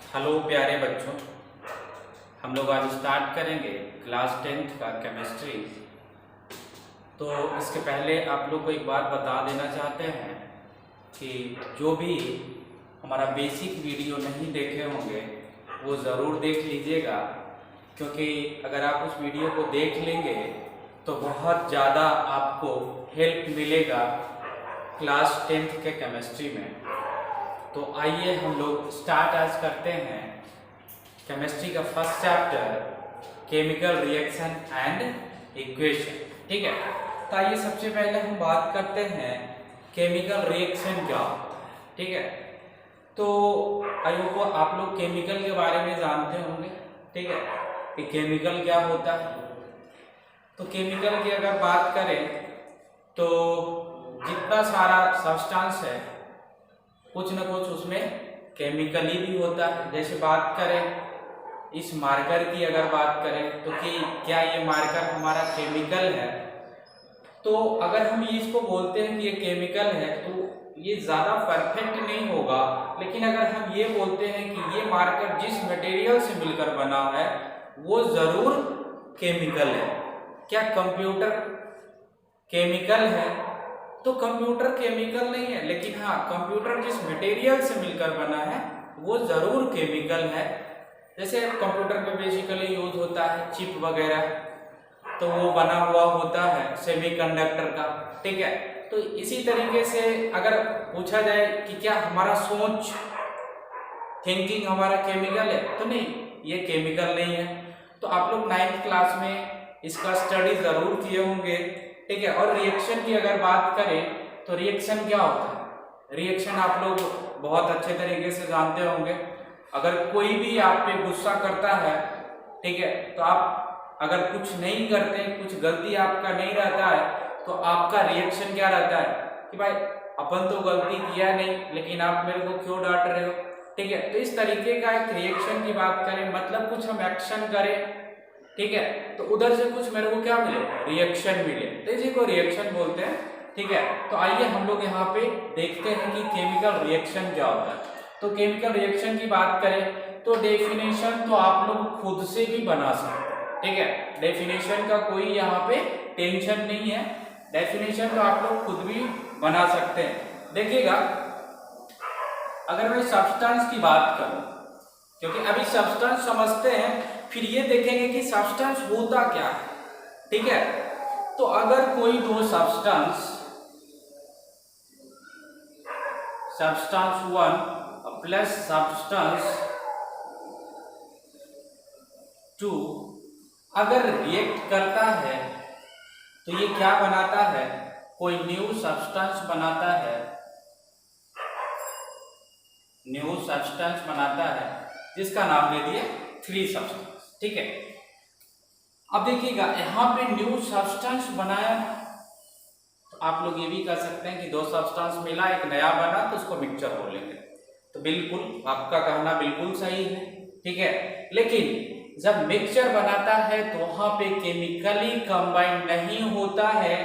Hello प्यारे बच्चों, हम लोग आज स्टार्ट करेंगे क्लास 10th का केमिस्ट्री। तो इसके पहले आप लोग को एक बात बता देना चाहते हैं कि जो भी हमारा बेसिक वीडियो नहीं देखे होंगे वो ज़रूर देख लीजिएगा, क्योंकि अगर आप उस वीडियो को देख लेंगे तो बहुत ज़्यादा आपको हेल्प मिलेगा क्लास 10th के केमिस्ट्री में। तो आइए हम लोग स्टार्ट आज करते हैं केमिस्ट्री का first chapter, chemical reaction and equation. ठीक है, तो आइए सबसे पहले हम बात करते हैं केमिकल रिएक्शन क्या होता है। ठीक है, तो आई होप आप लोग केमिकल के बारे में जानते होंगे। ठीक है, कि केमिकल क्या होता है। तो केमिकल की अगर बात करें तो जितना सारा सब्सटेंस है कुछ न कुछ उसमें केमिकली भी होता है। जैसे बात करें इस मार्कर की, अगर बात करें तो कि क्या ये मार्कर हमारा केमिकल है, तो अगर हम इसको बोलते हैं कि ये केमिकल है तो ये ज़्यादा परफेक्ट नहीं होगा। लेकिन अगर हम ये बोलते हैं कि ये मार्कर जिस मटेरियल से मिलकर बना है वो ज़रूर केमिकल है। क्या कंप्यूटर केमिकल है? तो कंप्यूटर केमिकल नहीं है, लेकिन हाँ, कंप्यूटर जिस मटेरियल से मिलकर बना है वो ज़रूर केमिकल है। जैसे कंप्यूटर पे बेसिकली यूज होता है चिप वगैरह, तो वो बना हुआ होता है सेमीकंडक्टर का। ठीक है, तो इसी तरीके से अगर पूछा जाए कि क्या हमारा सोच, थिंकिंग हमारा केमिकल है, तो नहीं, ये केमिकल नहीं है। तो आप लोग 9th क्लास में इसका स्टडी ज़रूर किए होंगे। ठीक है, और रिएक्शन की अगर बात करें तो रिएक्शन क्या होता है? रिएक्शन आप लोग बहुत अच्छे तरीके से जानते होंगे। अगर कोई भी आप पे गुस्सा करता है, ठीक है, तो आप अगर कुछ नहीं करते, कुछ गलती आपका नहीं रहता है, तो आपका रिएक्शन क्या रहता है कि भाई अपन तो गलती किया नहीं, लेकिन आप मेरे को क्यों डांट रहे हो। ठीक है, तो इस तरीके का एक रिएक्शन की बात करें, मतलब कुछ हम एक्शन करें, ठीक है, तो उधर से कुछ मेरे को क्या मिले, रिएक्शन मिले, तो इसी को रिएक्शन बोलते हैं। ठीक है, तो आइए हम लोग यहाँ पे देखते हैं कि केमिकल रिएक्शन क्या होता है। तो केमिकल रिएक्शन की बात करें तो डेफिनेशन तो आप लोग खुद से भी बना सकते हैं। ठीक है, डेफिनेशन का कोई यहाँ पे टेंशन नहीं है, डेफिनेशन तो आप लोग खुद भी बना सकते हैं। देखिएगा, अगर मैं सब्सटेंस की बात करूं, क्योंकि अभी सब्सटेंस समझते हैं, फिर ये देखेंगे कि सब्सटेंस होता क्या है। ठीक है, तो अगर कोई दो सब्सटेंस 1 प्लस सब्सटेंस 2 अगर रिएक्ट करता है तो ये क्या बनाता है, कोई न्यू सब्सटेंस बनाता है, न्यू सब्सटेंस बनाता है जिसका नाम दे दिए 3 सब्सटेंस। ठीक है, अब देखिएगा यहाँ पे न्यू सब्सटेंस बनाया, तो आप लोग ये भी कर सकते हैं कि 2 सब्सटेंस मिला, एक नया बना, तो उसको मिक्सचर बोलेंगे। तो बिल्कुल आपका कहना बिल्कुल सही है। ठीक है, लेकिन जब मिक्सचर बनाता है तो वहां पे केमिकली कंबाइन नहीं होता है,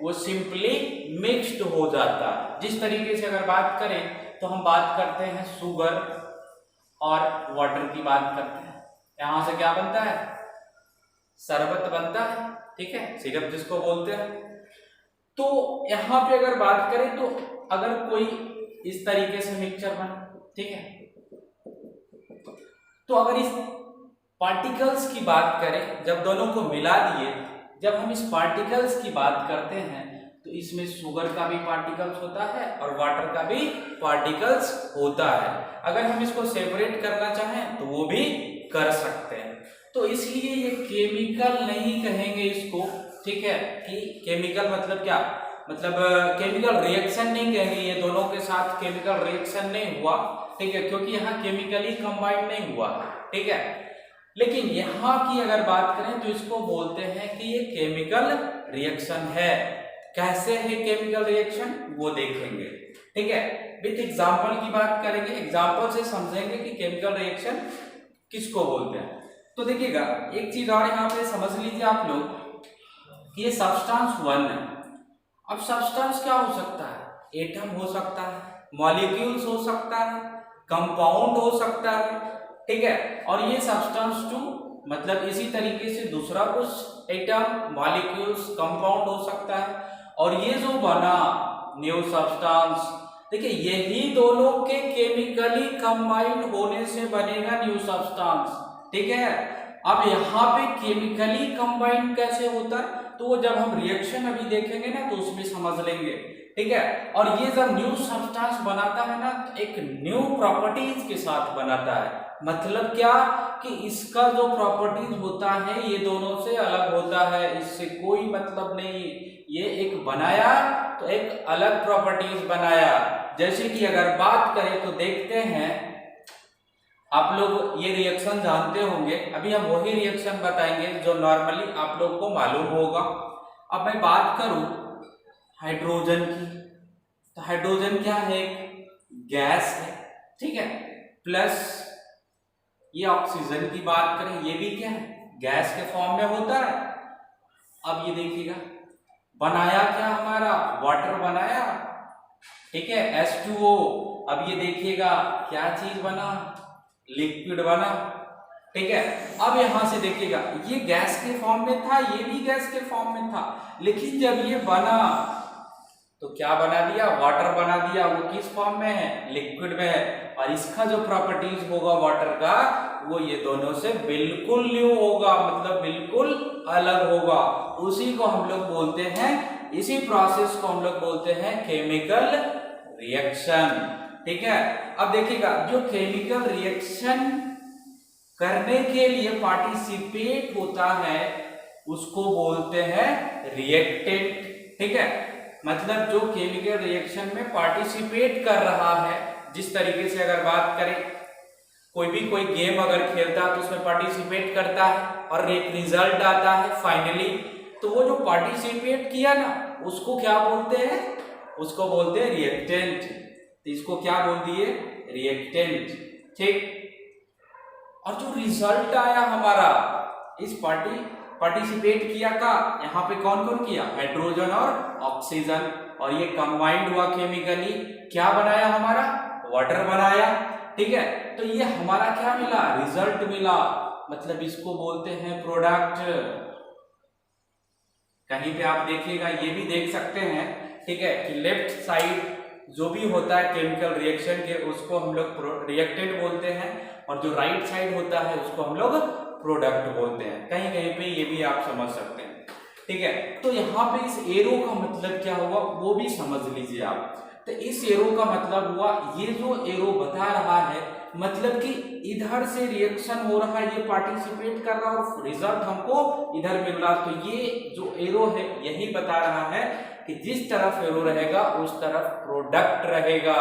वो सिंपली मिक्स्ड हो जाता है। जिस तरीके से अगर बात करें तो हम बात करते हैं शुगर और वाटर की बात करते हैं, यहां से क्या बनता है, शरबत बनता है। ठीक है, सिरप जिसको बोलते हैं। तो यहां पे अगर बात करें तो अगर कोई इस तरीके से मिक्सचर बना, ठीक है, तो अगर इस पार्टिकल्स की बात करें, जब दोनों को मिला दिए, जब हम इस पार्टिकल्स की बात करते हैं तो इसमें शुगर का भी पार्टिकल्स होता है और वाटर का भी पार्टिकल्स होता है। अगर हम इसको सेपरेट करना चाहें तो वो भी कर सकते हैं। तो इसलिए ये केमिकल नहीं कहेंगे इसको। ठीक है, कि केमिकल मतलब क्या, मतलब केमिकल रिएक्शन नहीं कहेंगे, ये दोनों के साथ केमिकल रिएक्शन नहीं हुआ। ठीक है, क्योंकि यहाँ केमिकली कंबाइंड नहीं हुआ। ठीक है, लेकिन यहाँ की अगर बात करें तो इसको बोलते हैं कि ये केमिकल रिएक्शन है। कैसे है केमिकल रिएक्शन वो देखेंगे। ठीक है, विथ एग्जांपल की बात करेंगे, एग्जांपल से समझेंगे कि केमिकल रिएक्शन किसको बोलते हैं। तो देखिएगा, एक चीज और यहाँ पे समझ लीजिए आप लोग कि ये सब्सटेंस 1 है। अब सब्सटेंस क्या हो सकता है, एटम हो सकता है, मॉलिक्यूल्स हो सकता है, कंपाउंड हो सकता है, ठीक है। और ये सब्सटेंस टू मतलब इसी तरीके से दूसरा कुछ एटम मॉलिक्यूल्स कंपाउंड हो सकता है। और ये जो बना न्यू सब्सटेंस, देखिए यही दोनों के केमिकली कंबाइंड होने से बनेगा न्यू सब्सटेंस, ठीक है। अब यहाँ पे केमिकली कंबाइंड कैसे होता है तो वो जब हम रिएक्शन अभी देखेंगे ना तो उसमें समझ लेंगे, ठीक है। और ये जब न्यू सब्सटेंस बनाता है ना एक न्यू प्रॉपर्टीज के साथ बनाता है। मतलब क्या कि इसका जो प्रॉपर्टीज होता है ये दोनों से अलग होता है, इससे कोई मतलब नहीं। ये एक बनाया तो एक अलग प्रॉपर्टीज बनाया। जैसे कि अगर बात करें तो देखते हैं, आप लोग ये रिएक्शन जानते होंगे, अभी हम वही रिएक्शन बताएंगे जो नॉर्मली आप लोग को मालूम होगा। अब मैं बात करूं हाइड्रोजन की, तो हाइड्रोजन क्या है, गैस है, ठीक है। प्लस ये ऑक्सीजन की बात करें, ये भी क्या है, गैस के फॉर्म में होता है। अब ये देखिएगा बनाया क्या हमारा, वाटर बनाया, ठीक है, H2O। अब ये देखिएगा क्या चीज बना, लिक्विड बना, ठीक है। अब यहां से देखिएगा ये गैस के फॉर्म में था, ये भी गैस के फॉर्म में था, लेकिन जब ये बना तो क्या बना दिया, वाटर बना दिया। वो किस फॉर्म में है, लिक्विड में है। और इसका जो प्रॉपर्टीज होगा वाटर का वो ये दोनों से बिल्कुल न्यू होगा, मतलब बिल्कुल अलग होगा। उसी को हम लोग बोलते हैं, इसी प्रोसेस को हम लोग बोलते हैं केमिकल रिएक्शन, ठीक है। अब देखिएगा जो केमिकल रिएक्शन करने के लिए पार्टिसिपेट होता है उसको बोलते हैं रिएक्टेंट, ठीक है। मतलब जो केमिकल रिएक्शन में पार्टिसिपेट कर रहा है, जिस तरीके से अगर बात करें कोई गेम अगर खेलता है तो उसमें पार्टिसिपेट करता है और एक रिजल्ट आता है फाइनली, तो वो जो पार्टिसिपेट किया ना उसको क्या बोलते हैं, उसको बोलते हैं रिएक्टेंट। तो इसको क्या बोल दिए, रिएक्टेंट, ठीक। और जो रिजल्ट आया हमारा इस पार्टिसिपेट किया का, यहाँ पे कौन कौन किया, हाइड्रोजन और ऑक्सीजन, और ये कंबाइंड हुआ केमिकली, क्या बनाया हमारा, वाटर बनाया, ठीक है। तो ये हमारा क्या मिला, रिजल्ट मिला, मतलब इसको बोलते हैं प्रोडक्ट। कहीं पे आप देखिएगा ये भी देख सकते हैं, ठीक है, कि लेफ्ट साइड जो भी होता है केमिकल रिएक्शन के उसको हम लोग रिएक्टेंट बोलते हैं, और जो राइट साइड होता है उसको हम लोग प्रोडक्ट बोलते हैं। कहीं कहीं पे ये भी आप समझ सकते हैं, ठीक है। तो यहाँ पे इस एरो का मतलब क्या हुआ वो भी समझ लीजिए आप। तो इस एरो का मतलब हुआ, ये जो एरो बता रहा है मतलब कि इधर से रिएक्शन हो रहा है, ये पार्टिसिपेट कर रहा है और रिजल्ट हमको इधर मिल रहा। तो ये जो एरो है यही बता रहा है कि जिस तरफ एरो रहेगा उस तरफ प्रोडक्ट रहेगा,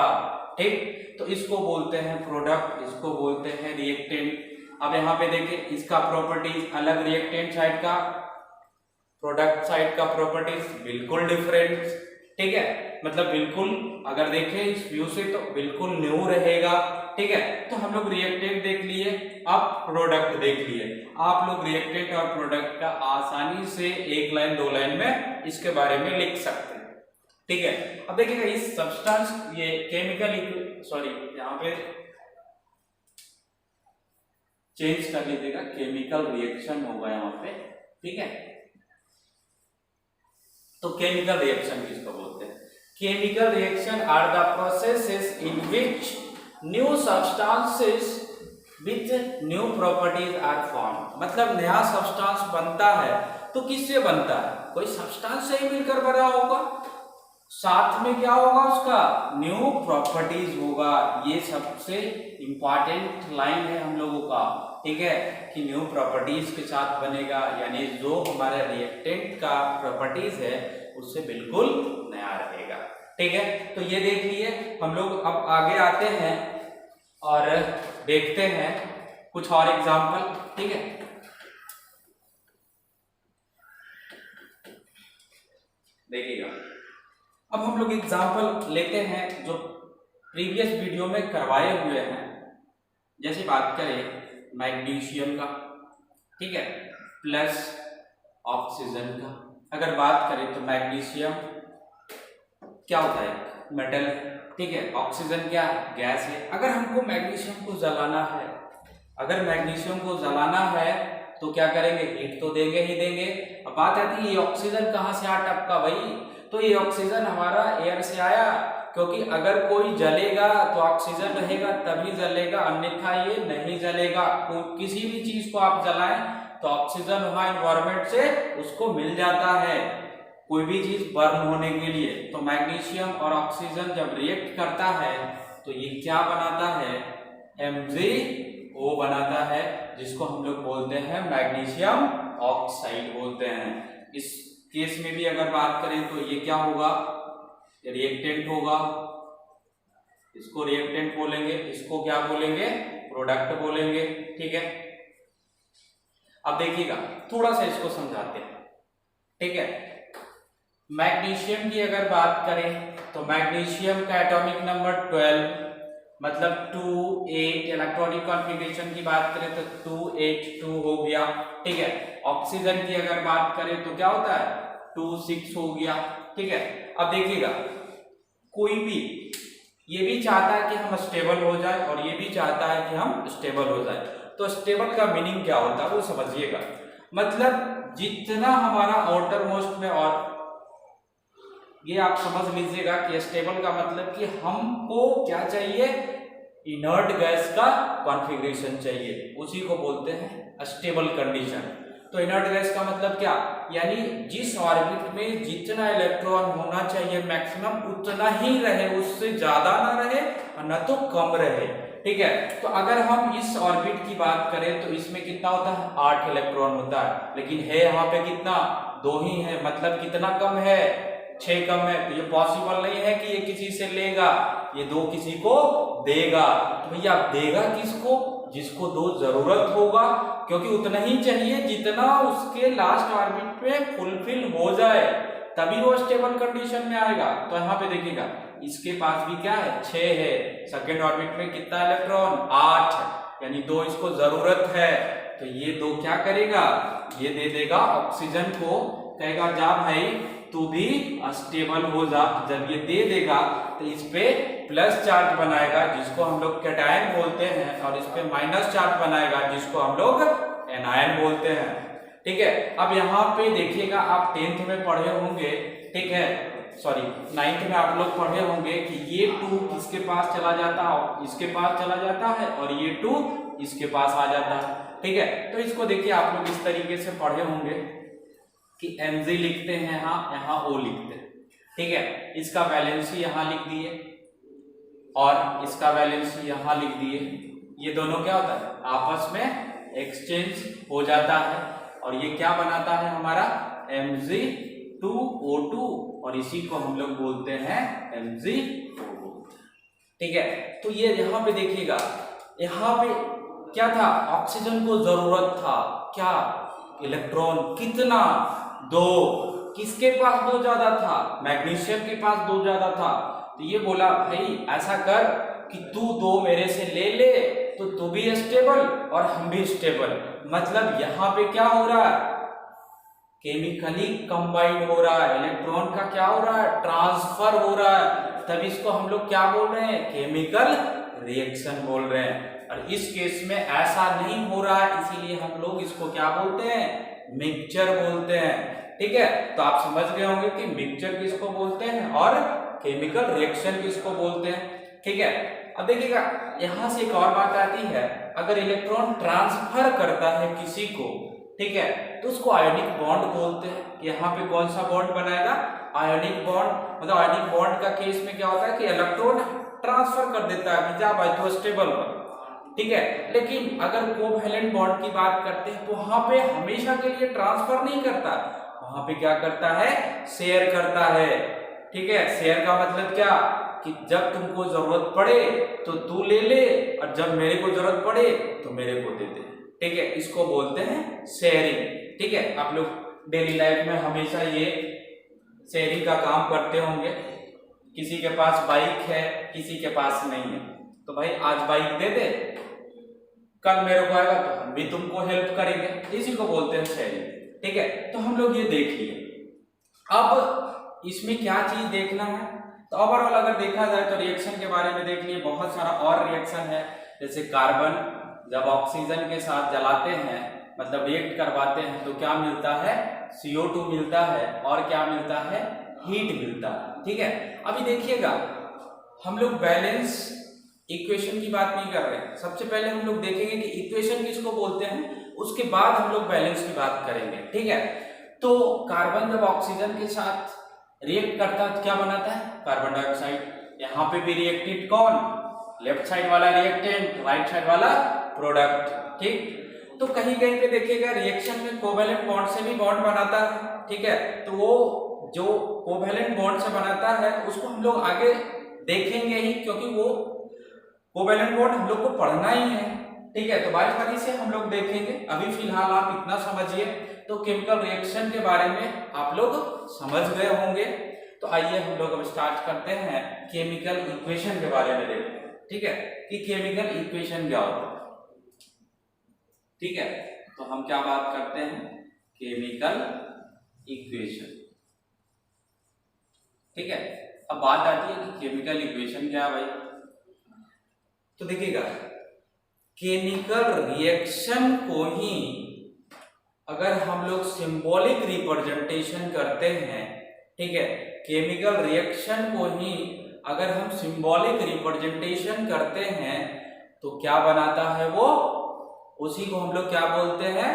ठीक। तो इसको बोलते हैं प्रोडक्ट, इसको बोलते हैं रिएक्टेंट। अब यहाँ पे देखिए इसका प्रॉपर्टीज अलग, रिएक्टेंट साइड का, प्रोडक्ट साइड का प्रॉपर्टीज बिल्कुल डिफरेंट, ठीक है। मतलब बिल्कुल अगर देखें इस व्यू से तो बिल्कुल न्यू रहेगा, ठीक है। तो हम लोग रिएक्टेंट देख लिए, अब प्रोडक्ट देख लिए। आप लोग रिएक्टेंट और प्रोडक्ट का आसानी से एक लाइन दो लाइन में इसके बारे में लिख सकते हैं, ठीक है। अब देखिएगा इस सब्सटेंस, ये केमिकल, सॉरी यहाँ पे चेंज कर लीजिएगा, केमिकल रिएक्शन होगा यहाँ पे, ठीक है। तो केमिकल रिएक्शन किसको बोलते हैं, chemical reaction are the processes in which new substances with new properties are form. मतलब नया सब्सटेंस बनता है तो किससे बनता है, कोई सब्सटेंस से ही मिलकर बना होगा, साथ में क्या होगा उसका, न्यू प्रॉपर्टीज होगा। ये सबसे इंपॉर्टेंट लाइन है हम लोगों का, ठीक है, कि न्यू प्रॉपर्टीज के साथ बनेगा, यानी जो हमारा रिएक्टेंट का प्रॉपर्टीज है उससे बिल्कुल नया रहेगा, ठीक है। तो ये देख लिए हम लोग। अब आगे आते हैं और देखते हैं कुछ और एग्जाम्पल, ठीक है। देखिएगा अब हम लोग एग्जाम्पल लेते हैं जो प्रीवियस वीडियो में करवाए हुए हैं। जैसे बात करें मैग्नीशियम का, ठीक है, प्लस ऑक्सीजन का। अगर बात करें तो मैग्नीशियम क्या होता है, मेटल, ठीक है। ऑक्सीजन क्या है, गैस है। अगर हमको मैग्नीशियम को जलाना है, अगर मैग्नीशियम को जलाना है तो क्या करेंगे, हीट तो देंगे ही देंगे। अब बात आती है ये ऑक्सीजन कहाँ से आया टपका भाई, तो ये ऑक्सीजन हमारा एयर से आया, क्योंकि अगर कोई जलेगा तो ऑक्सीजन रहेगा तभी जलेगा, अन्यथा ये नहीं जलेगा। किसी भी चीज को आप जलाएं तो ऑक्सीजन वहां एनवायरमेंट से उसको मिल जाता है कोई भी चीज बर्न होने के लिए। तो मैग्नीशियम और ऑक्सीजन जब रिएक्ट करता है तो ये क्या बनाता है, MgO बनाता है, जिसको हम लोग बोलते हैं मैग्नीशियम ऑक्साइड बोलते हैं। इस केस में भी अगर बात करें तो ये क्या होगा, रिएक्टेंट होगा, इसको रिएक्टेंट बोलेंगे, इसको क्या बोलेंगे, प्रोडक्ट बोलेंगे। ठीक है, अब देखिएगा थोड़ा सा इसको समझाते हैं। ठीक है, मैग्नीशियम की अगर बात करें तो मैग्नीशियम का एटॉमिक नंबर 12, मतलब 2,8, इलेक्ट्रॉनिक कॉन्फ़िगरेशन की बात करें तो 2,8,2 हो गया। ठीक है, ऑक्सीजन की अगर बात करें तो क्या होता है, 2,6 हो गया। ठीक है, अब देखिएगा कोई भी ये भी चाहता है कि हम स्टेबल हो जाए और ये भी चाहता है कि हम स्टेबल हो जाए। तो स्टेबल का मीनिंग क्या होता है वो समझिएगा, मतलब जितना हमारा आउटर मोस्ट में, और ये आप समझ लीजिएगा कि स्टेबल का मतलब कि हमको क्या चाहिए, इनर्ट गैस का कॉन्फ़िगरेशन चाहिए, उसी को बोलते हैं स्टेबल कंडीशन। तो इनर्ट गैस का मतलब क्या, यानी जिस ऑर्बिट में जितना इलेक्ट्रॉन होना चाहिए मैक्सिमम उतना ही रहे, उससे ज्यादा ना रहे और न तो कम रहे। ठीक है, तो अगर हम इस ऑर्बिट की बात करें तो इसमें कितना होता है, 8 इलेक्ट्रॉन होता है, लेकिन है यहाँ पे कितना, 2 ही है, मतलब कितना कम है, 6 कम है। तो ये पॉसिबल नहीं है कि ये किसी से लेगा, ये 2 किसी को देगा। तो भैया देगा किसको, जिसको 2 जरूरत होगा, क्योंकि उतना ही चाहिए जितना उसके लास्ट ऑर्बिट में फुलफिल हो जाए, तभी वो स्टेबल कंडीशन में आएगा। तो यहाँ पे देखिएगा इसके पास भी क्या है, 6 है, सेकेंड ऑर्बिट में कितना इलेक्ट्रॉन, 8, यानी 2 इसको जरूरत है। तो ये 2 क्या करेगा, ये दे देगा ऑक्सीजन को, कहेगा जा भाई तू भी स्टेबल हो जा। जब ये दे देगा तो इस पे प्लस चार्ज बनाएगा जिसको हम लोग कैटायन बोलते हैं, और इस पे माइनस चार्ज बनाएगा जिसको हम लोग एनायन बोलते हैं। ठीक है, अब यहाँ पे देखिएगा आप 10th में पढ़े होंगे, ठीक है, सॉरी 9th में आप लोग पढ़े होंगे कि ये 2 किसके पास चला जाता है, इसके पास चला जाता है, और ये 2 इसके पास आ जाता है। ठीक है, तो इसको देखिए आप लोग इस तरीके से पढ़े होंगे कि Mg लिखते हैं यहाँ O लिखते हैं। ठीक है, इसका वैलेंसी यहाँ लिख दिए और इसका वैलेंसी यहाँ लिख दिए, ये दोनों क्या होता है, आपस में एक्सचेंज हो जाता है, और ये क्या बनाता है हमारा Mg2O2, और इसी को हम लोग बोलते हैं MgO। ठीक है, तो ये यहाँ पे देखिएगा, यहाँ पे क्या था, ऑक्सीजन को जरूरत था क्या, इलेक्ट्रॉन कितना, 2, किसके पास 2 ज्यादा था, मैग्नीशियम के पास 2 ज्यादा था। तो ये बोला भाई ऐसा कर कि तू 2 मेरे से ले ले, तो तू भी स्टेबल और हम भी स्टेबल। मतलब यहाँ पे क्या हो रहा है, केमिकली कंबाइन हो रहा है, इलेक्ट्रॉन का क्या हो रहा है, ट्रांसफर हो रहा है, तब इसको हम लोग क्या बोल रहे हैं, केमिकल रिएक्शन बोल रहे हैं। और इस केस में ऐसा नहीं हो रहा है, इसीलिए हम लोग इसको क्या बोलते हैं, मिक्सचर बोलते हैं। ठीक है, तो आप समझ गए होंगे कि मिक्सचर किसको बोलते हैं और केमिकल रिएक्शन किसको बोलते हैं। ठीक है, अब देखिएगा यहां से एक और बात आती है, अगर इलेक्ट्रॉन ट्रांसफर करता है किसी को, ठीक है, तो उसको आयोनिक बॉन्ड बोलते हैं। यहाँ पे कौन सा बॉन्ड बनाएगा, आयोनिक बॉन्ड। मतलब आयोनिक बॉन्ड का केस में क्या होता है कि इलेक्ट्रॉन ट्रांसफर कर देता है कि जा भाई तो स्टेबल हो। ठीक है, लेकिन अगर कोवैलेंट बॉन्ड की बात करते हैं तो वहां पे हमेशा के लिए ट्रांसफर नहीं करता, वहां पे क्या करता है, शेयर करता है। ठीक है, शेयर का मतलब क्या कि जब तुमको जरूरत पड़े तो तू ले ले, और जब मेरे को जरूरत पड़े तो मेरे को दे दे। ठीक है, इसको बोलते हैं शेयरिंग। ठीक है, आप लोग डेली लाइफ में हमेशा ये शेयरिंग का काम करते होंगे। किसी के पास बाइक है, किसी के पास नहीं है, तो भाई आज बाइक दे दे, कल मेरे को आएगा तो हम भी तुमको हेल्प करेंगे, इसी को बोलते हैं शेयरिंग। ठीक है, तो हम लोग ये देख लिए। अब इसमें क्या चीज देखना है, तो ओवरऑल अगर देखा जाए तो रिएक्शन के बारे में देख लिए, बहुत सारा और रिएक्शन है, जैसे कार्बन जब ऑक्सीजन के साथ जलाते हैं मतलब रिएक्ट करवाते हैं तो क्या मिलता है, CO2 मिलता है और क्या मिलता है, हीट मिलता है। ठीक है, अभी देखिएगा हम लोग बैलेंस इक्वेशन की बात नहीं कर रहे हैं, सबसे पहले हम लोग देखेंगे कि इक्वेशन किसको बोलते हैं, उसके बाद हम लोग बैलेंस की बात करेंगे। ठीक है, तो कार्बन जब ऑक्सीजन के साथ रिएक्ट करता है तो क्या बनाता है, कार्बन डाइऑक्साइड। यहाँ पे भी रिएक्टेंट कौन, लेफ्ट साइड वाला रिएक्टेंट, राइट साइड वाला प्रोडक्ट। ठीक, तो कहीं कहीं पे देखिएगा रिएक्शन में कोवेलेंट बॉन्ड से भी बॉन्ड बनाता है। ठीक है, तो वो जो कोवेलेंट बॉन्ड से बनाता है उसको हम लोग आगे देखेंगे ही, क्योंकि वो कोवेलेंट बॉन्ड हम लोग को पढ़ना ही है। ठीक है, तो बारी बारी से हम लोग देखेंगे। अभी फिलहाल आप इतना समझिए, तो केमिकल रिएक्शन के बारे में आप लोग समझ गए होंगे। तो आइए हम लोग अब स्टार्ट करते हैं केमिकल इक्वेशन के बारे में देखते हैं। ठीक है, कि केमिकल इक्वेशन क्या होता है। ठीक है, तो हम क्या बात करते हैं, केमिकल इक्वेशन। ठीक है, अब बात आती है कि केमिकल इक्वेशन क्या है भाई। तो देखिएगा केमिकल रिएक्शन को ही अगर हम लोग सिंबॉलिक रिप्रेजेंटेशन करते हैं, ठीक है, केमिकल रिएक्शन को ही अगर हम सिंबॉलिक रिप्रेजेंटेशन करते हैं तो क्या बनाता है वो, उसी को हम लोग क्या बोलते हैं,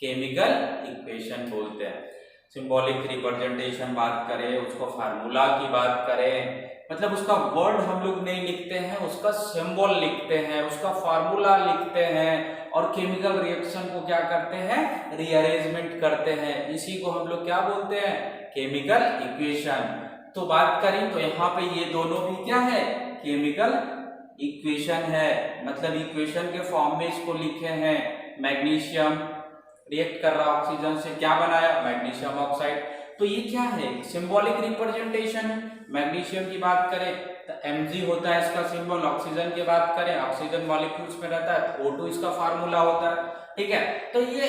केमिकल इक्वेशन बोलते हैं। सिंबॉलिक रिप्रेजेंटेशन बात करें, उसको फार्मूला की बात करें, मतलब उसका वर्ड हम लोग नहीं लिखते हैं, उसका सिंबल लिखते हैं, उसका फार्मूला लिखते हैं और केमिकल रिएक्शन को क्या करते हैं, रीअरेंजमेंट करते हैं। इसी को हम लोग क्या बोलते हैं, केमिकल इक्वेशन। तो बात करें तो यहाँ पे ये दोनों भी क्या है, केमिकल इक्वेशन है, मतलब इक्वेशन के फॉर्म में इसको लिखे हैं। मैग्नीशियम रिएक्ट कर रहा ऑक्सीजन से, क्या बनाया, मैग्नीशियम ऑक्साइड। तो ये क्या है, सिंबॉलिक रिप्रेजेंटेशन है। मैग्नीशियम की बात करें तो Mg होता है इसका सिंबल, ऑक्सीजन की बात करें ऑक्सीजन मॉलिक्यूल्स में रहता है O2 इसका फार्मूला होता है। ठीक है, तो ये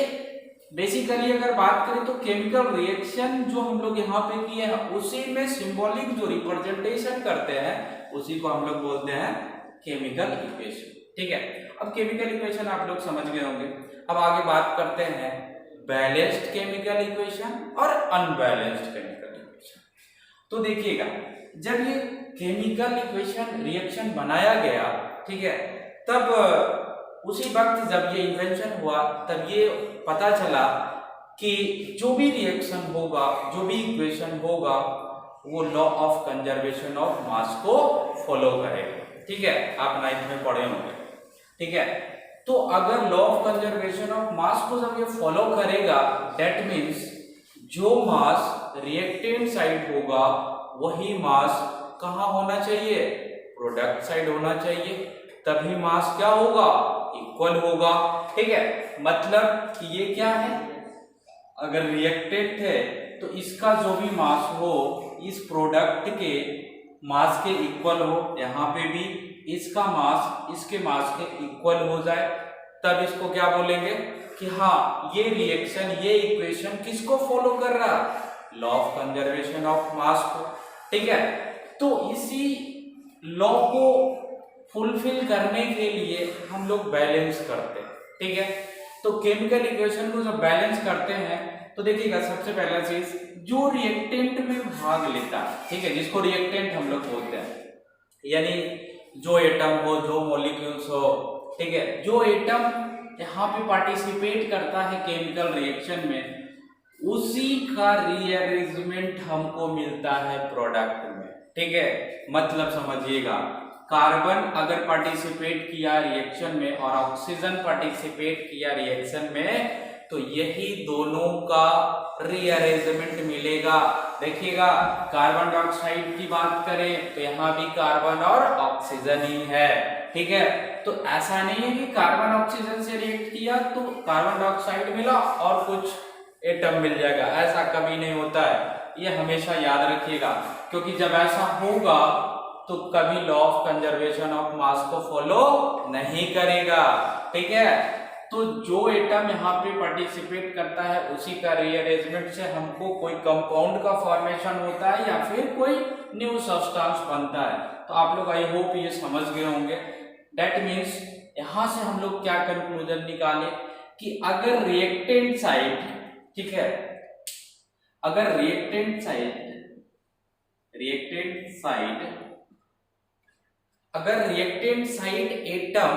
बेसिकली अगर बात करें तो केमिकल रिएक्शन जो हम लोग यहाँ पे किए हैं उसी में सिंबॉलिक जो रिप्रेजेंटेशन करते हैं उसी को हम लोग बोलते हैं केमिकल इक्वेशन। ठीक है, अब केमिकल इक्वेशन आप लोग समझ गए होंगे। अब आगे बात करते हैं बैलेंस्ड केमिकल इक्वेशन और अनबैलेंस्ड केमिकल इक्वेशन। तो देखिएगा जब ये केमिकल इक्वेशन रिएक्शन बनाया गया, ठीक है, तब उसी वक्त जब ये इन्वेंशन हुआ तब ये पता चला कि जो भी रिएक्शन होगा, जो भी इक्वेशन होगा वो law of conservation of mass को फॉलो करेगा। ठीक है, आप 9th में पढ़े होंगे। ठीक है, तो अगर law of conservation of mass को जब ये फॉलो करेगा दैट मीन्स जो मास रिएक्टेंट साइड होगा वही मास कहाँ होना चाहिए, प्रोडक्ट साइड होना चाहिए, तभी मास क्या होगा, इक्वल होगा। ठीक है, मतलब कि ये क्या है, अगर रिएक्टेंट है तो इसका जो भी मास हो इस प्रोडक्ट के मास के इक्वल हो, यहाँ पे भी इसका मास इसके मास के इक्वल हो जाए, तब इसको क्या बोलेंगे कि हाँ ये रिएक्शन, ये इक्वेशन किसको फॉलो कर रहा है, law of conservation of mass को। ठीक है, तो इसी लॉ को फुलफिल करने के लिए हम लोग बैलेंस करते हैं। ठीक है, तो केमिकल इक्वेशन को जब बैलेंस करते हैं तो देखिएगा सबसे पहला चीज जो रिएक्टेंट में भाग लेता है, ठीक है, जिसको रिएक्टेंट हम लोग बोलते हैं, यानी जो एटम हो, जो मॉलिक्यूल्स हो, ठीक है, जो एटम यहाँ पे पार्टिसिपेट करता है केमिकल रिएक्शन में उसी का रीअरेंजमेंट हमको मिलता है प्रोडक्ट में। ठीक है, मतलब समझिएगा कार्बन अगर पार्टिसिपेट किया रिएक्शन में और ऑक्सीजन पार्टिसिपेट किया रिएक्शन में तो यही दोनों का रीअरेंजमेंट मिलेगा। देखिएगा कार्बन डाइऑक्साइड की बात करें तो यहाँ भी कार्बन और ऑक्सीजन ही है। ठीक है, तो ऐसा नहीं है कि कार्बन ऑक्सीजन से रिएक्ट किया तो कार्बन डाइऑक्साइड मिला और कुछ एटम मिल जाएगा, ऐसा कभी नहीं होता है। ये हमेशा याद रखिएगा, क्योंकि जब ऐसा होगा तो कभी law of conservation of mass को फॉलो नहीं करेगा। ठीक है, तो जो एटम यहाँ पे पार्टिसिपेट करता है उसी का रीअरेंजमेंट से हमको कोई कंपाउंड का फॉर्मेशन होता है या फिर कोई न्यू सब्सटेंस बनता है। तो आप लोग आई होप ये समझ गए होंगे। दैट मीन्स यहां से हम लोग क्या कंक्लूजन निकाले कि अगर रिएक्टेंट साइड, ठीक है, अगर रिएक्टेंट साइड अगर रिएक्टेंट साइड एटम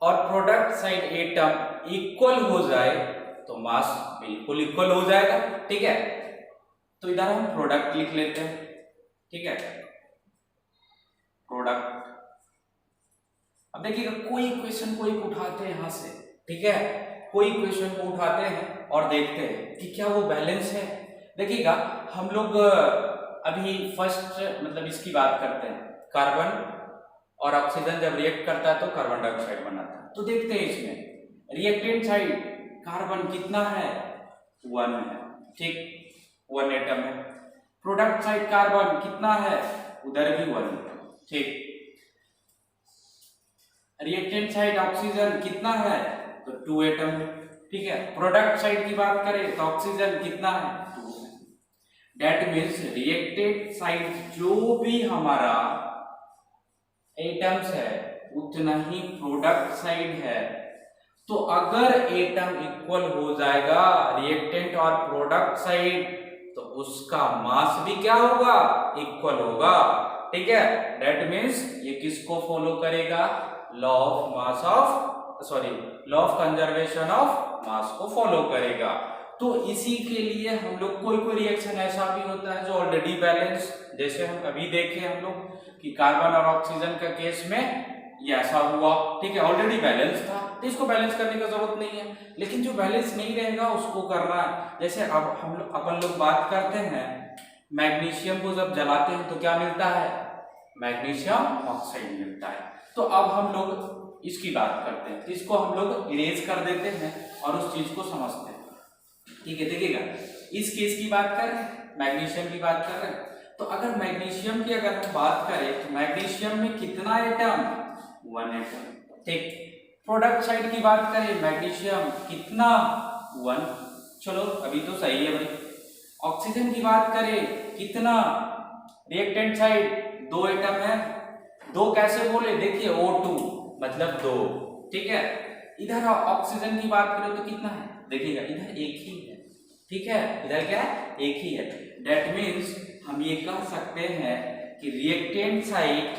और प्रोडक्ट साइड एटम इक्वल हो जाए तो मास बिल्कुल इक्वल हो जाएगा, ठीक है। तो इधर हम प्रोडक्ट लिख लेते हैं, ठीक है, प्रोडक्ट। अब देखिएगा कोई क्वेश्चन कोई उठाते हैं यहां से, ठीक है, कोई क्वेश्चन को उठाते हैं और देखते हैं कि क्या वो बैलेंस है। देखिएगा हम लोग अभी फर्स्ट मतलब इसकी बात करते हैं, कार्बन और ऑक्सीजन जब रिएक्ट करता है तो कार्बन डाइऑक्साइड बनाता है। तो देखते हैं इसमें रिएक्टेंट साइड कार्बन कितना है, 1 है, ठीक, 1 एटम है। प्रोडक्ट साइड कार्बन कितना है, उधर भी 1 है, ठीक। रिएक्टेंट साइड ऑक्सीजन कितना है, तो 2 एटम है, ठीक है। प्रोडक्ट साइड की बात करें तो ऑक्सीजन कितना है, 2 है। दैट मीन्स रिएक्टेंट साइड जो भी हमारा एटम्स है उतना ही प्रोडक्ट साइड है। तो अगर एटम इक्वल हो जाएगा रिएक्टेंट और प्रोडक्ट साइड तो उसका मास भी क्या होगा, इक्वल होगा, ठीक है। दैट मीन्स ये किसको फॉलो करेगा, law of conservation of mass को फॉलो करेगा। तो इसी के लिए हम लोग कोई रिएक्शन ऐसा भी होता है जो ऑलरेडी बैलेंस, जैसे हम अभी देखे हम लोग कि कार्बन और ऑक्सीजन का केस में ये ऐसा हुआ, ठीक है, ऑलरेडी बैलेंस था, तो इसको बैलेंस करने की जरूरत नहीं है। लेकिन जो बैलेंस नहीं रहेगा उसको करना है। जैसे अब अपन लोग बात करते हैं मैग्नीशियम को जब जलाते हैं तो क्या मिलता है, मैग्नीशियम ऑक्साइड मिलता है। तो अब हम लोग इसकी बात करते हैं, इसको हम लोग इरेज कर देते हैं और उस चीज को समझते हैं, ठीक है। देखिएगा इस केस की बात कर रहे हैं, मैग्नीशियम की बात कर रहे हैं। तो अगर मैग्नीशियम की अगर हम बात करें तो मैग्नीशियम में कितना एटम, 1 एटम, ठीक। प्रोडक्ट साइड की बात करें मैग्नीशियम कितना, 1, चलो अभी तो सही है भाई। ऑक्सीजन की बात करें कितना, रिएक्टेंट साइड 2 एटम है, 2 कैसे बोले, देखिए O2 मतलब 2, ठीक है। इधर ऑक्सीजन की बात करें तो कितना है, देखिएगा इधर एक ही है, ठीक है, इधर क्या है, एक ही है। दैट मीन्स हम ये कह सकते हैं कि रिएक्टेंट साइड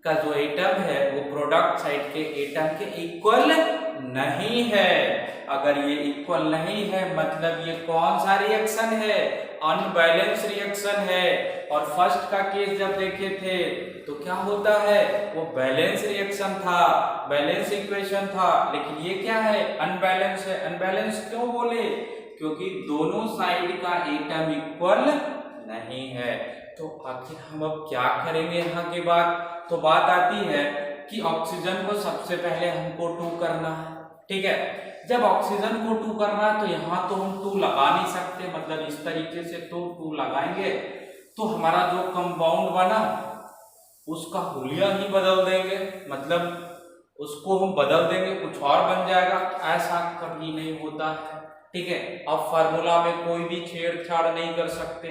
का जो एटम है वो प्रोडक्ट साइड के एटम के इक्वल नहीं है। अगर ये इक्वल नहीं है मतलब ये कौन सा रिएक्शन है, अनबैलेंस रिएक्शन है। और फर्स्ट का केस जब देखे थे तो क्या होता है, वो बैलेंस रिएक्शन था, बैलेंस इक्वेशन था, लेकिन ये क्या है, अनबैलेंस है। अनबैलेंस क्यों बोले, क्योंकि दोनों साइड का एटम इक्वल नहीं है। तो आखिर हम अब क्या करेंगे यहाँ के बाद, तो बात आती है कि ऑक्सीजन को सबसे पहले हमको 2 करना है, ठीक है। जब ऑक्सीजन को 2 करना है तो यहाँ तो हम 2 लगा नहीं सकते, मतलब इस तरीके से तो 2 लगाएंगे तो हमारा जो कंपाउंड बना उसका हुलिया ही बदल देंगे, मतलब उसको हम बदल देंगे, कुछ और बन जाएगा। ऐसा कभी नहीं होता है, ठीक है। अब फार्मूला में कोई भी छेड़छाड़ नहीं कर सकते,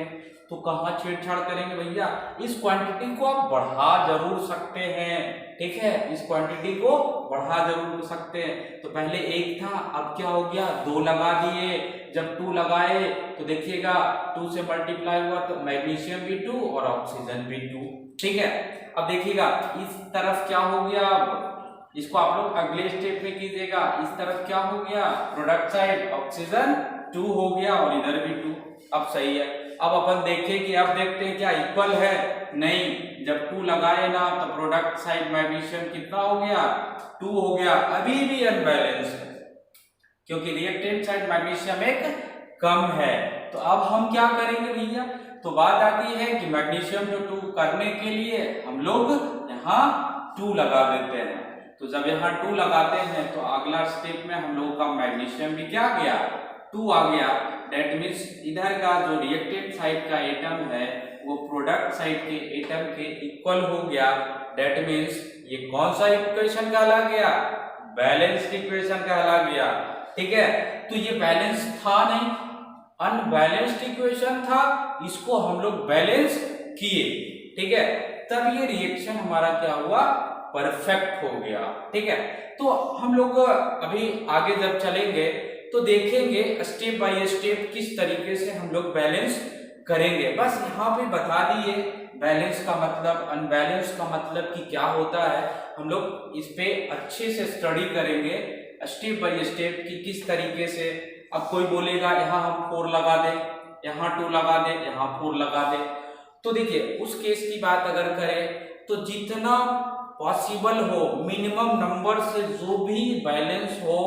तो कहाँ छेड़छाड़ करेंगे भैया, इस क्वांटिटी को आप बढ़ा जरूर सकते हैं, ठीक है, इस क्वांटिटी को बढ़ा जरूर सकते हैं। तो पहले 1 था, अब क्या हो गया, 2 लगा दिए। जब 2 लगाए तो देखिएगा 2 से मल्टीप्लाई हुआ तो मैग्नीशियम भी 2 और ऑक्सीजन भी 2, ठीक है। अब देखिएगा इस तरफ क्या हो गया, अब इसको आप लोग अगले स्टेप में कीजिएगा। इस तरफ क्या हो गया, प्रोडक्ट साइड ऑक्सीजन 2 हो गया और इधर भी 2, अब सही है। अब अपन देखें कि अब देखते हैं क्या इक्वल है, नहीं, जब 2 लगाए ना तो प्रोडक्ट साइड मैग्नीशियम कितना हो गया, 2 हो गया, अभी भी अनबैलेंस है क्योंकि रिएक्टेंट साइड मैग्नीशियम एक कम है। तो अब हम क्या करेंगे भैया, तो बात आती है कि मैग्नीशियम जो 2 करने के लिए हम लोग यहाँ 2 लगा देते हैं। तो जब यहाँ 2 लगाते हैं तो अगला स्टेप में हम लोग का मैग्नीशियम भी क्या गया, 2 आ गया। दैट मीन्स इधर का जो रिएक्टेंट साइड का एटम है वो प्रोडक्ट साइड के एटम के इक्वल हो गया। दैट मीन्स ये कौन सा इक्वेशन कहला गया, बैलेंस्ड इक्वेशन कहला गया, ठीक है। तो ये बैलेंस था नहीं, अनबैलेंस्ड इक्वेशन था, इसको हम लोग बैलेंस किए, ठीक है, तब ये रिएक्शन हमारा क्या हुआ, परफेक्ट हो गया। ठीक है, तो हम लोग अभी आगे जब चलेंगे तो देखेंगे स्टेप बाय स्टेप किस तरीके से हम लोग बैलेंस करेंगे। बस यहाँ पे बता दिए बैलेंस का मतलब, अनबैलेंस का मतलब कि क्या होता है। हम लोग इस पे अच्छे से स्टडी करेंगे स्टेप बाय स्टेप कि किस तरीके से। अब कोई बोलेगा यहाँ हम 4 लगा दें, यहाँ 2 लगा दें, यहाँ 4 लगा दें, तो देखिए उस केस की बात अगर करें तो जितना पॉसिबल हो मिनिमम नंबर से जो भी बैलेंस हो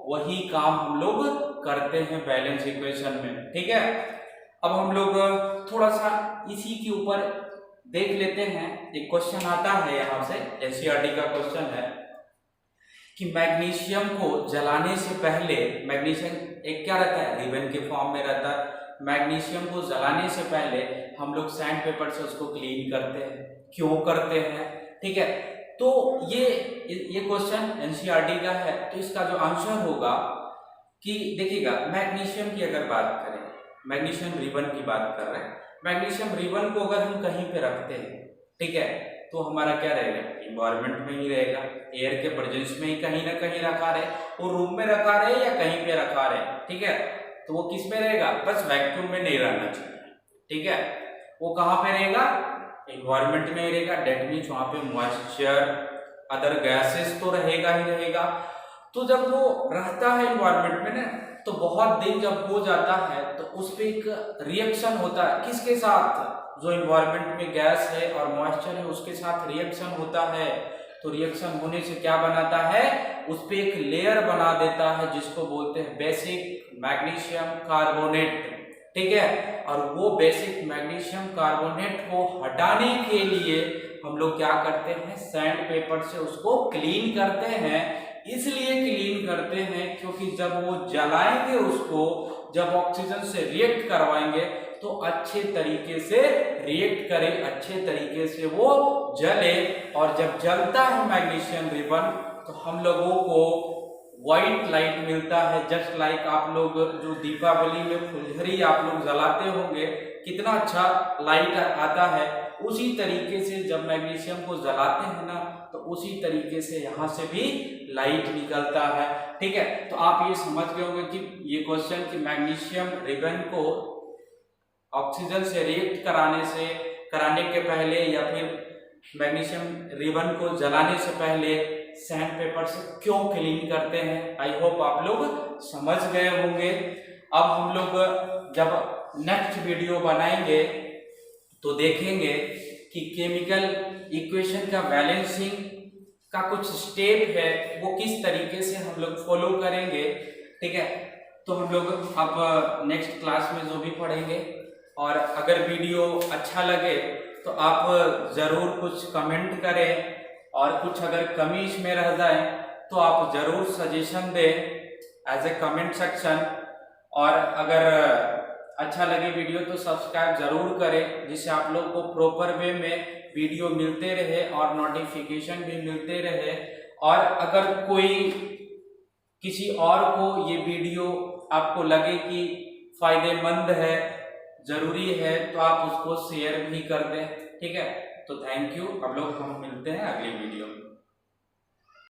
वही काम हम लोग करते हैं बैलेंस इक्वेशन में। ठीक है, अब हम लोग थोड़ा सा इसी के ऊपर देख लेते हैं। एक क्वेश्चन आता है यहाँ से, एनसीईआरटी का क्वेश्चन है कि मैग्नीशियम को जलाने से पहले, मैग्नीशियम एक क्या रहता है, रिबन के फॉर्म में रहता है। मैग्नीशियम को जलाने से पहले हम लोग सैंड पेपर से उसको क्लीन करते हैं। क्यों करते हैं? ठीक है, तो ये क्वेश्चन एनसीईआरटी का है, तो इसका जो आंसर होगा कि देखिएगा मैग्नीशियम की अगर बात करें, मैग्नीशियम रिबन की बात कर रहे हैं, मैग्नीशियम रिबन को अगर हम कहीं पे रखते हैं, ठीक है, तो हमारा क्या रहेगा, इन्वायरमेंट में ही रहेगा, एयर के प्रेजेंस में ही कहीं ना कहीं रखा रहे, वो रूम में रखा रहे या कहीं पे रखा रहे, ठीक है, तो वो किस में रहेगा, बस वैक्यूम में नहीं रहना चाहिए। ठीक है, वो कहाँ पे रहेगा, इन्वायरमेंट में ही रहेगा। डेट मीन्स वहां पे मॉइस्चर, अदर गैसेस तो रहेगा ही रहेगा। तो जब वो रहता है इन्वायरमेंट में ना, तो बहुत दिन जब हो जाता है तो उस पर एक रिएक्शन होता है, किसके साथ, जो इन्वायरमेंट में गैस है और मॉइस्चर है उसके साथ रिएक्शन होता है। तो रिएक्शन होने से क्या बनाता है, उस पर एक लेयर बना देता है जिसको बोलते हैं बेसिक मैग्नीशियम कार्बोनेट। ठीक है, और वो बेसिक मैग्नीशियम कार्बोनेट को हटाने के लिए हम लोग क्या करते हैं, सैंड पेपर से उसको क्लीन करते हैं। इसलिए क्लीन करते हैं क्योंकि जब वो जलाएंगे उसको, जब ऑक्सीजन से रिएक्ट करवाएंगे तो अच्छे तरीके से रिएक्ट करे, अच्छे तरीके से वो जले। और जब जलता है मैग्नीशियम रिबन तो हम लोगों को व्हाइट लाइट मिलता है। जस्ट लाइक आप लोग जो दीपावली में फुलझड़ी आप लोग जलाते होंगे, कितना अच्छा लाइट आता है, उसी तरीके से जब मैग्नीशियम को जलाते हैं ना, तो उसी तरीके से यहाँ से भी लाइट निकलता है। ठीक है, तो आप ये समझ गए होंगे कि ये क्वेश्चन कि मैग्नीशियम रिबन को ऑक्सीजन से रिएक्ट कराने के पहले या फिर मैग्नीशियम रिबन को जलाने से पहले सैंड पेपर से क्यों क्लीन करते हैं। आई होप आप लोग समझ गए होंगे। अब हम लोग जब नेक्स्ट वीडियो बनाएंगे तो देखेंगे कि केमिकल इक्वेशन का बैलेंसिंग का कुछ स्टेप है, वो किस तरीके से हम लोग फॉलो करेंगे। ठीक है, तो हम लोग अब नेक्स्ट क्लास में जो भी पढ़ेंगे, और अगर वीडियो अच्छा लगे तो आप ज़रूर कुछ कमेंट करें, और कुछ अगर कमी इसमें रह जाए तो आप ज़रूर सजेशन दें एज ए कमेंट सेक्शन। और अगर अच्छा लगे वीडियो तो सब्सक्राइब ज़रूर करें, जिससे आप लोग को प्रॉपर वे में वीडियो मिलते रहे और नोटिफिकेशन भी मिलते रहे। और अगर कोई किसी और को ये वीडियो आपको लगे कि फ़ायदेमंद है, ज़रूरी है, तो आप उसको शेयर भी कर दें। ठीक है, तो थैंक यू। अब लोग हम मिलते हैं अगली वीडियो में।